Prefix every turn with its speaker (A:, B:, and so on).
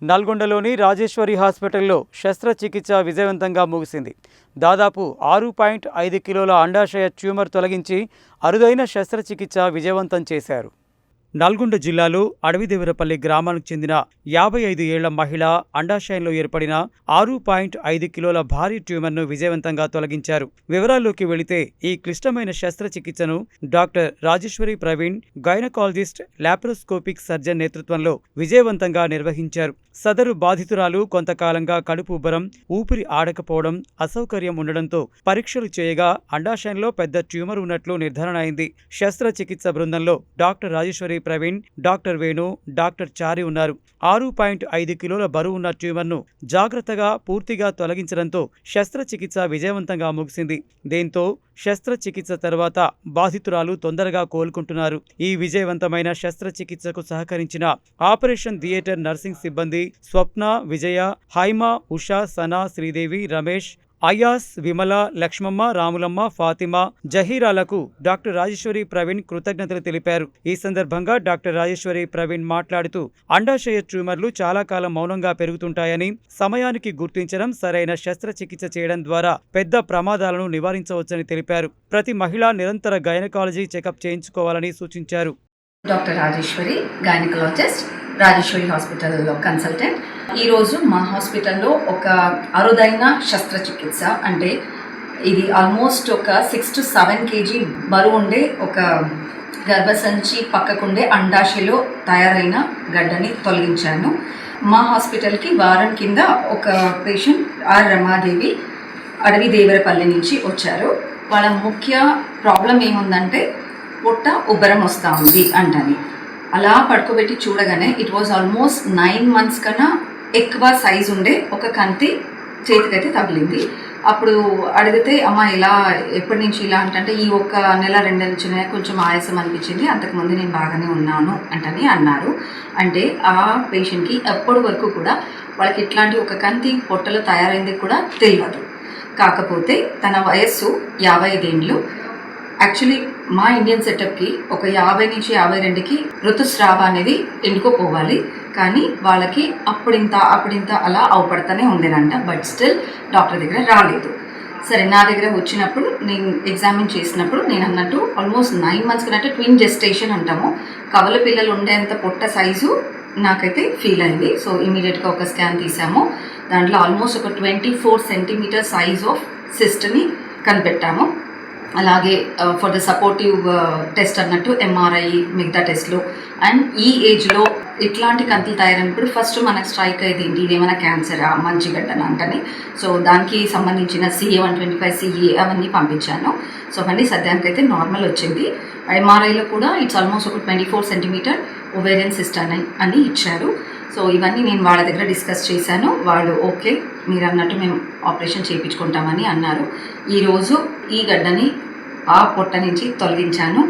A: నల్గొండలోని రాజేశ్వరి హాస్పిటల్లో శస్త్రచికిత్స విజయవంతంగా ముగిసింది. దాదాపు 6.5 కిలోల అండాశయ ట్యూమర్ తొలగించి అరుదైన శస్త్రచికిత్స విజయవంతం చేశారు. నల్గొండ జిల్లాలో అడవిదేవరపల్లి గ్రామానికి చెందిన 55 ఏళ్ల మహిళ అండాశయంలో ఏర్పడిన 6.5 కిలోల భారీ ట్యూమర్ను విజయవంతంగా తొలగించారు. వివరాల్లోకి వెళితే ఈ క్లిష్టమైన శస్త్రచికిత్సను doctor Rajeshwari Praveen, gynaecologist, laparoscopic surgeon నేతృత్వంలో విజయవంతంగా నిర్వహించారు. సదరు బాధితురాలు కొంతకాలంగా కడుపు ఉబ్బరం, ఊపిరి ఆడకపోవడం, అసౌకర్యం ఉండడంతో పరీక్షలు చేయగా అండాశయంలో పెద్ద ట్యూమర్ ఉన్నట్లు నిర్ధారణ అయింది. శస్త్రచికిత్స బృందంలో doctor Rajeshwari Praveen, doctor Venu, doctor Chari ఉన్నారు. 6.5 కిలోల బరువు ఉన్న ట్యూమర్ను జాగ్రత్తగా పూర్తిగా తొలగించడంతో శస్త్రచికిత్స విజయవంతంగా ముగిసింది. దీంతో శస్త్రచికిత్స తర్వాత బాధితురాలు తొందరగా కోలుకుంటున్నారు. ఈ విజయవంతమైన శస్త్రచికిత్సకు సహకరించిన ఆపరేషన్ థియేటర్ నర్సింగ్ సిబ్బంది స్వప్న, విజయ, హైమా, ఉషా, సనా, శ్రీదేవి, రమేష్, అయాస్, విమల, లక్ష్మమ్మ, రాములమ్మ, ఫాతిమా, జహీరాలకు డాక్టర్ రాజేశ్వరి ప్రవీణ్ కృతజ్ఞతలు తెలిపారు. ఈ సందర్భంగా డాక్టర్ రాజేశ్వరి ప్రవీణ్ మాట్లాడుతూ అండాశయ ట్యూమర్లు చాలా కాలం మౌనంగా పెరుగుతుంటాయని, సమయానికి గుర్తించడం, సరైన శస్త్రచికిత్స చేయడం ద్వారా పెద్ద ప్రమాదాలను నివారించవచ్చని తెలిపారు. ప్రతి మహిళ నిరంతర గైనకాలజీ చెకప్ చేయించుకోవాలని సూచించారు.
B: డాక్టర్ రాజేశ్వరి, గైనకాలజిస్ట్, రాజేశ్వరి హాస్పిటల్లో కన్సల్టెంట్. ఈరోజు మా హాస్పిటల్లో ఒక అరుదైన శస్త్రచికిత్స, అంటే ఇది ఆల్మోస్ట్ ఒక 6 to 7 kg బరువు ఉండే ఒక గర్భసంచి పక్కకుండే అండాశయలో తయారైన గడ్డని తొలగించాను. మా హాస్పిటల్కి వారం కింద ఒక పేషెంట్ ఆర్ రమాదేవి అడవిదేవరపల్లి నుంచి వచ్చారు. వాళ్ళ ముఖ్య ప్రాబ్లం ఏముందంటే పొట్ట ఉబ్బరం వస్తూ ఉంది అంటని. అలా పడుకోబెట్టి చూడగానే ఇట్ వాజ్ ఆల్మోస్ట్ 9 months కన్నా ఎక్కువ సైజు ఉండే ఒక కంతి చేతికైతే తగిలింది. అప్పుడు అడిగితే అమ్మ ఇలా ఎప్పటి నుంచి ఇలా అంటే ఈ ఒక్క నెల 2 నెలల నుంచి కొంచెం ఆయాసం అనిపించింది, అంతకుముందు నేను బాగానే ఉన్నాను అంటని అన్నారు. అంటే ఆ పేషెంట్కి ఎప్పటి వరకు కూడా వాళ్ళకి ఇట్లాంటి ఒక కంతి పొట్టలో తయారైంది కూడా తెలియదు. కాకపోతే తన వయస్సు 55 ఏండ్లు. యాక్చువల్లీ మా ఇండియన్ సెటప్కి ఒక 50 నుంచి 52కి ఋతుస్రావ అనేది ఎండుకోపోవాలి, కానీ వాళ్ళకి అప్పుడింత అలా అవపడుతూనే ఉండేనంట. బట్ స్టిల్ డాక్టర్ దగ్గర రాలేదు. సరే, నా దగ్గర వచ్చినప్పుడు నేను ఎగ్జామిన్ చేసినప్పుడు నేను అన్నట్టు ఆల్మోస్ట్ 9 months కన్నట్టు ట్విన్ జెస్టేషన్ అంటాము, కవల పిల్లలు ఉండేంత పొట్ట సైజు నాకైతే ఫీల్ అయింది. సో ఇమీడియట్గా ఒక స్కాన్ తీసాము. దాంట్లో ఆల్మోస్ట్ ఒక 24 centimeter సైజ్ ఆఫ్ సిస్ట్ని కనిపెట్టాము. అలాగే ఫర్ ద సపోర్టివ్ టెస్ట్ అన్నట్టు ఎంఆర్ఐ, మిగతా టెస్ట్లు. అండ్ ఈ ఏజ్లో ఇట్లాంటి కంతులు తయారైనప్పుడు ఫస్ట్ మనకు స్ట్రైక్ అయ్యేది ఏంటి, ఇదేమైనా క్యాన్సరా, మంచిగడ్డనా అంటని. సో దానికి సంబంధించిన CA 125 CA అవన్నీ పంపించాను. సో అవన్నీ సద్యానికైతే నార్మల్ వచ్చింది. ఎంఆర్ఐలో కూడా ఇట్స్ ఆల్మోస్ట్ ఒక 24 centimeter ఓవేరియన్ సిస్ట్ అని ఇచ్చారు. సో ఇవన్నీ నేను వాళ్ళ దగ్గర డిస్కస్ చేశాను. వాళ్ళు ఓకే, మీరు అన్నట్టు మేము ఆపరేషన్ చేయించుకుంటామని అన్నారు. ఈరోజు ఈ గడ్డని ఆ పొట్ట నుంచి తొలగించాను.